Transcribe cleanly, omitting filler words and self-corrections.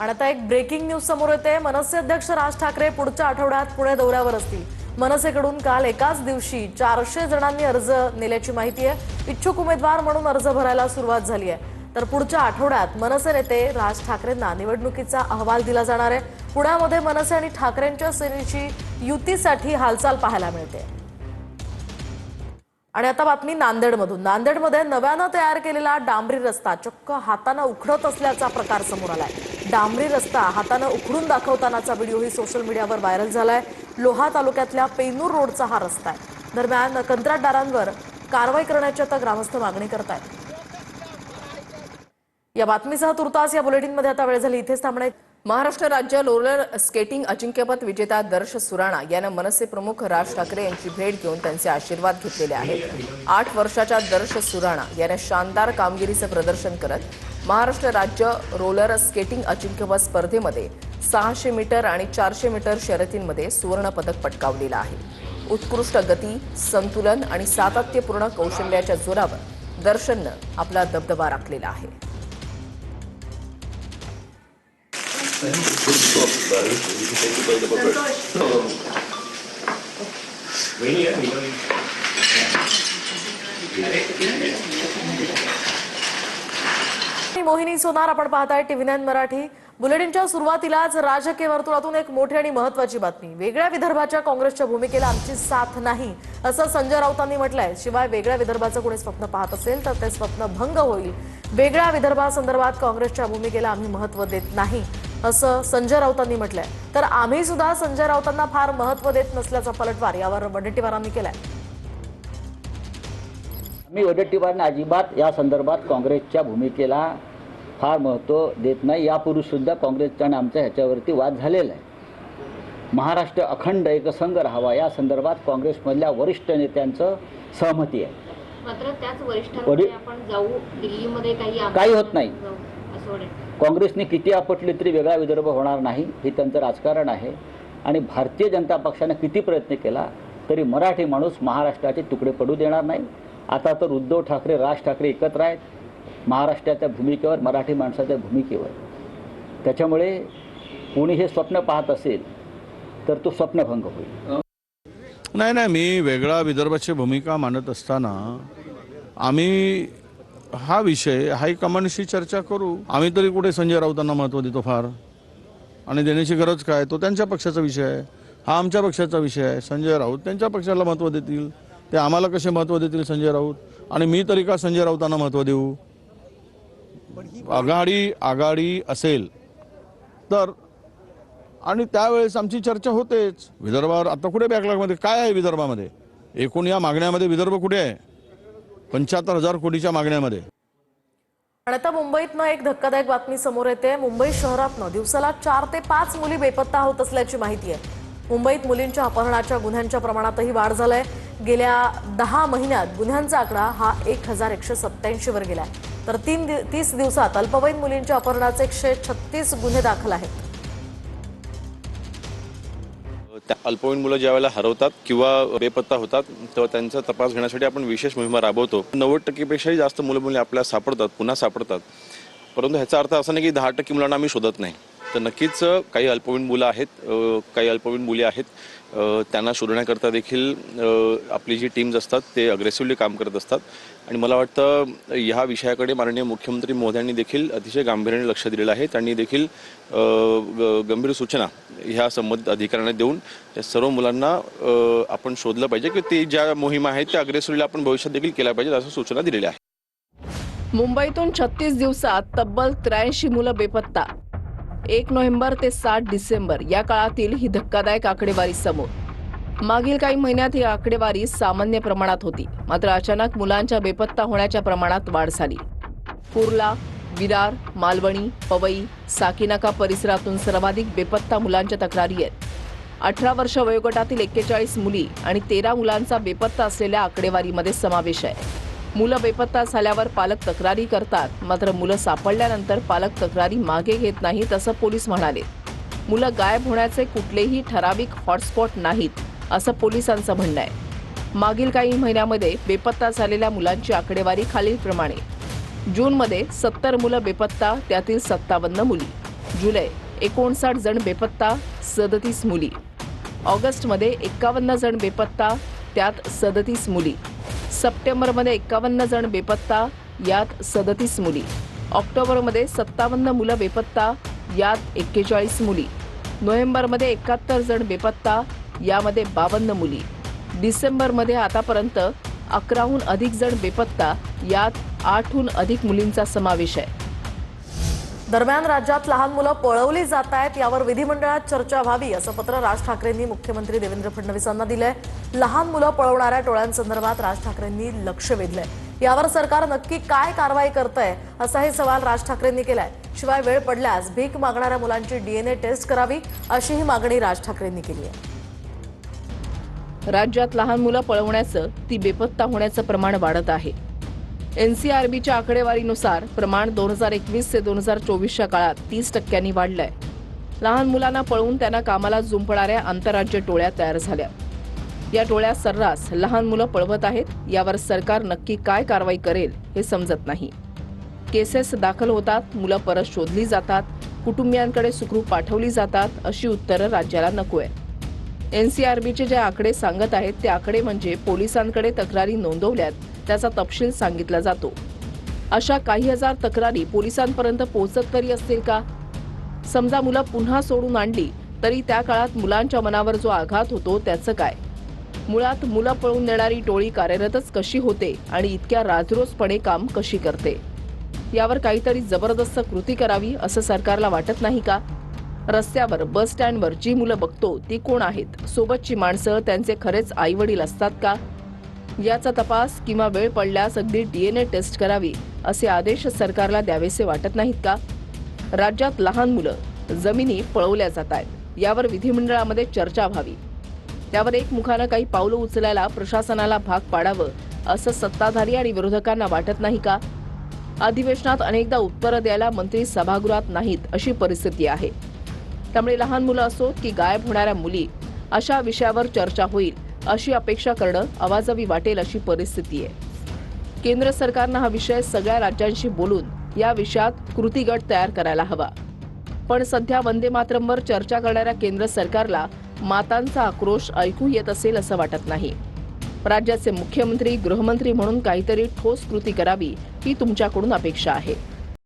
आणि आता एक ब्रेकिंग न्यूज समोर येते। मनसे अध्यक्ष राज ठाकरे पुढच्या आठवड्यात पुणे दौऱ्यावर असतील। मनसेकडून काल एकाच दिवशी 400 जणांनी अर्ज नेल्याची माहिती आहे। इच्छुक उमेदवार म्हणून अर्ज भरायला सुरुवात झाली आहे। तर पुढच्या आठवड्यात मनसे नेते राज ठाकरेंना निवडणुकीचा अहवाल दिला जाणार आहे। पुण्यामध्ये मनसे आणि ठाकरेंच्या सेनेची युतीसाठी हालचाल पाहायला मिळते। आणि आता बातमी नांदेडमधून। नांदेडमध्ये नव्याने तयार केलेला डांबरी रस्ता चक्क हाताने उखडत असल्याचा प्रकार समोर आलाय। डांबरी रस्ता हाताने उखडून दाखवतानाचा व्हिडिओही सोशल मीडियावर व्हायरल झालाय। लोहा तालुक्यातल्या पेनूर रोडचा हा रस्ता आहे। दरम्यान कंत्राटदारांवर कारवाई करण्याची आता ग्रामस्थ मागणी करतायत। या बातमीसह तुर्तास या बुलेटिनमध्ये आता वेळ झाली इथेच थांबणे। महाराष्ट्र राज्य रोलर स्केटिंग अजिंक्यपद विजेता दर्श सुराणा याने मनसे प्रमुख राज ठाकरे यांची भेट घेऊन त्यांचे आशीर्वाद घेतलेले आहेत। 8 वर्षाच्या दर्श सुराणा याने शानदार कामगिरीचे प्रदर्शन करत महाराष्ट्र राज्य रोलर स्केटिंग अजिंक्यपद स्पर्धेमध्ये 600 मीटर आणि 400 मीटर शर्यतींमध्ये सुवर्ण पदक पटकावलेलं आहे। उत्कृष्ट गती, संतुलन आणि सातत्यपूर्ण कौशल्याच्या जोरावर दर्शननं आपला दबदबा राखलेला आहे। मोहिनी सोनार आपण पाहताय टीव्ही9 मराठी। बुलेटिनच्या सुरुवातीलाच राजकीय वर्तुळातून एक मोठी आणि महत्त्वाची बातमी। वेगळ्या विदर्भाच्या काँग्रेसच्या भूमिकेला आमची साथ नाही असं संजय राऊतांनी म्हटलंय। शिवाय वेगळ्या विदर्भाचं कोणी स्वप्न पाहत असेल तर ते स्वप्न भंग होईल। वेगळ्या विदर्भासंदर्भात काँग्रेसच्या भूमिकेला आम्ही महत्त्व देत नाही असं संजय राऊतांनी म्हटलंय। तर आम्ही सुद्धा संजय राऊतांना फार महत्त्व देत नसल्याचा पलटवार यावर वडेट्टीवारांनी केलाय। आम्ही वडेट्टीवारांना अजिबात या संदर्भात काँग्रेसच्या भूमिकेला फार महत्त्व देत नाही। यापूर्वी सुद्धा काँग्रेसचा आणि आमचा ह्याच्यावरती वाद झालेला आहे। महाराष्ट्र अखंड एकसंघ राहावा या संदर्भात काँग्रेसमधल्या वरिष्ठ नेत्यांचं सहमती आहे। मात्र त्याच वरिष्ठांकडे आपण जाऊ दिल्लीमध्ये काही होत नाही। काँग्रेसने किती आपटले तरी वेगळा विदर्भ होणार नाही हे त्यांचं राजकारण आहे। आणि भारतीय जनता पक्षाने किती प्रयत्न केला तरी मराठी माणूस महाराष्ट्राचे तुकडे पडू देणार नाही। आता तर उद्धव ठाकरे राज ठाकरे एकत्र आहेत महाराष्ट्राच्या भूमिकेवर, मराठी माणसाच्या भूमिकेवर। त्याच्यामुळे कोणी हे स्वप्न पाहत असेल तर तो स्वप्नभंग होईल। नाही, मी वेगळा विदर्भाची भूमिका मांडत असताना आम्ही हा विषय हायकमांडशी चर्चा करू। आम्ही तरी कुठे संजय राऊतांना महत्त्व देतो फार, आणि देण्याची गरज काय? तो त्यांच्या पक्षाचा विषय आहे, हा आमच्या पक्षाचा विषय आहे। संजय राऊत त्यांच्या पक्षाला महत्त्व देतील, ते आम्हाला कसे महत्त्व देतील संजय राऊत? आणि मी तरी का संजय राऊतांना महत्त्व देऊ? आघाडी असेल तर, आणि त्यावेळेस आमची चर्चा होतेच। विदर्भावर आता कुठे बॅकलॉगमध्ये काय आहे? विदर्भामध्ये एकूण या मागण्यामध्ये विदर्भ कुठे आहे? 75,000 कोटीच्या मागण्यामध्ये। आणि आता मुंबईतनं एक धक्कादायक बातमी समोर येते। मुंबई शहरातनं दिवसाला 4 ते 5 मुली बेपत्ता होत असल्याची माहिती आहे। मुंबईत मुलींच्या अपहरणाच्या गुन्ह्यांच्या प्रमाणातही वाढ झालाय। गेल्या 10 महिन्यात गुन्ह्यांचा आकडा हा 1187 वर गेलाय। तर 30 दिवसात अल्पवयीन मुलींच्या अपहरणाचे 136 गुन्हे दाखल आहेत। अल्पवयीन मुलं ज्यावेळेला हरवतात किंवा बेपत्ता होतात तेव्हा त्यांचा तपास घेण्यासाठी आपण विशेष मोहिमा राबवतो। 90% पेक्षाही जास्त मुली आपल्याला सापडतात, पुन्हा सापडतात। परंतु ह्याचा अर्थ असा नाही की 10% मुलांना आम्ही शोधत नाही। तर नक्कीच काही अल्पवयीन मुलं आहेत, काही अल्पवयीन मुली आहेत, त्यांना शोधण्याकरता देखील आपली जी टीम्स असतात ते अग्रेसिव्हली काम करत असतात। आणि मला वाटतं ह्या विषयाकडे माननीय मुख्यमंत्री महोदयांनी देखील अतिशय गांभीर्याने लक्ष दिलेलं आहे। त्यांनी देखील गंभीर सूचना ह्या संबंधित अधिकाऱ्यांना देऊन त्या सर्व मुलांना आपण शोधलं पाहिजे की ते ज्या मोहिमा आहेत त्या अग्रेसिव्हली आपण भविष्यात देखील केल्या पाहिजेत असं सूचना दिलेल्या आहेत। मुंबईतून 36 दिवसात तब्बल 83 मुलं बेपत्ता। 1 नोव्हेंबर ते 7 डिसेंबर या काळातील ही धक्कादायक आकडेवारी समोर। मागील काही महिन्यात ही आकडेवारी सामान्य प्रमाणात होती, मात्र अचानक मुलांच्या बेपत्ता होण्याच्या प्रमाणात वाढ झाली। कुर्ला, विरार, मालवणी, पवई, साकीनाका परिसरातून सर्वाधिक बेपत्ता मुलांच्या तक्रारी आहेत। 18 वर्ष वयोगटातील 41 मुली आणि 13 मुलांचा बेपत्ता असलेल्या आकडेवारीमध्ये समावेश आहे। मुलं बेपत्ता झाल्यावर पालक तक्रारी करतात, मात्र मुलं सापडल्यानंतर पालक तक्रारी मागे घेत नाहीत असं पोलीस म्हणाले। मुलं गायब होण्याचे कुठलेही ठराविक हॉटस्पॉट नाहीत असं पोलिसांचं म्हणणं आहे। मागील काही महिन्यांमध्ये बेपत्ता झालेल्या मुलांची आकडेवारी खालीलप्रमाणे: जूनमध्ये 70 मुलं बेपत्ता, त्यातील 57 मुली; जुलै 59 जण बेपत्ता, 37 मुली. ऑगस्टमध्ये 51 जण बेपत्ता, त्यात 37 मुली. सप्टेंबरमध्ये 51 जण बेपत्ता, यात 37 मुली. ऑक्टोबरमध्ये 57 मुलं बेपत्ता, यात 41 मुली. नोव्हेंबरमध्ये 71 जण बेपत्ता, यामध्ये 52 मुली. डिसेंबरमध्ये आतापर्यंत 11हून अधिक जण बेपत्ता, यात 8हून अधिक मुलींचा समावेश आहे. दरम्यान राज्यात लहान मुलं पळवली जात आहेत यावर विधिमंडळात चर्चा व्हावी असं पत्र राज ठाकरेंनी मुख्यमंत्री देवेंद्र फडणवीसांना दिलंय. लहान मुलं पळवणाऱ्या टोळ्यांसंदर्भात राज ठाकरेंनी लक्ष वेधलंय. यावर सरकार नक्की काय कारवाई करतंय असाही सवाल राज ठाकरेंनी केलाय. शिवाय वेळ पडल्यास भीक मागणाऱ्या मुलांची DNA टेस्ट करावी अशीही मागणी राज ठाकरेंनी केली आहे. राज्यात लहान मुलं पळवण्याचं, ती बेपत्ता होण्याचं प्रमाण वाढत आहे. NCRBच्या आकडेवारीनुसार प्रमाण 2021 ते 2024च्या काळात 30% वाढलंय. लहान मुलांना पळवून त्यांना कामाला जुंपणाऱ्या आंतरराज्य टोळ्या तयार झाल्या. या टोळ्या सर्रास लहान मुलं पळवत आहेत. यावर सरकार नक्की काय कारवाई करेल हे समजत नाही. केसेस दाखल होतात, मुलं परत शोधली जातात, कुटुंबियांकडे सुखरूप पाठवली जातात, अशी उत्तरं राज्याला नकोय. NCRBचे जे आकडे सांगत आहेत ते आकडे म्हणजे पोलिसांकडे तक्रारी नोंदवल्यात त्याचा तपशील सांगितला जातो. अशा काही हजार तक्रारी पोलिसांपर्यंत पोहोचत तरी असतील का? समजा मुलं पुन्हा सोडून आणली तरी त्या काळात मुलांच्या मनावर जो आघात होतो त्याचं काय? मुळात मुलं पळून नेणारी टोळी कार्यरतच कशी होते आणि इतक्या राजरोसपणे काम कशी करते? यावर काहीतरी जबरदस्त कृती करावी असं सरकारला वाटत नाही का? रस्त्यावर, बस स्टँडवर जी मुलं बघतो ती कोण आहेत? सोबतची माणसं त्यांचे खरेच आईवडील असतात का? याचा तपास किंवा वेळ पडल्यास अगदी DNA टेस्ट करावी असे आदेश सरकारला द्यावेसे वाटत नाहीत का? राज्यात लहान मुलं, जमिनी पळवल्या जात आहेत. यावर विधिमंडळामध्ये चर्चा व्हावी. त्यावर एकमुखानं काही पावलं उचलायला प्रशासनाला भाग पाडावं असं सत्ताधारी आणि विरोधकांना वाटत नाही का? अधिवेशनात अनेकदा उत्तरं द्यायला मंत्री सभागृहात नाहीत अशी परिस्थिती आहे. त्यामुळे लहान मुलं असोत की गायब होणाऱ्या मुली, अशा विषयावर चर्चा होईल अशी अपेक्षा करणं अवाजवी वाटेल अशी परिस्थिती आहे. केंद्र सरकारनं हा विषय सगळ्या राज्यांशी बोलून या विषयात कृती गट तयार करायला हवा. पण सध्या वंदे मातरमवर चर्चा करणाऱ्या केंद्र सरकारला मातांचा आक्रोश ऐकू येत असेल असं वाटत नाही. राज्याचे मुख्यमंत्री, गृहमंत्री म्हणून काहीतरी ठोस कृती करावी ही तुमच्याकडून अपेक्षा आहे.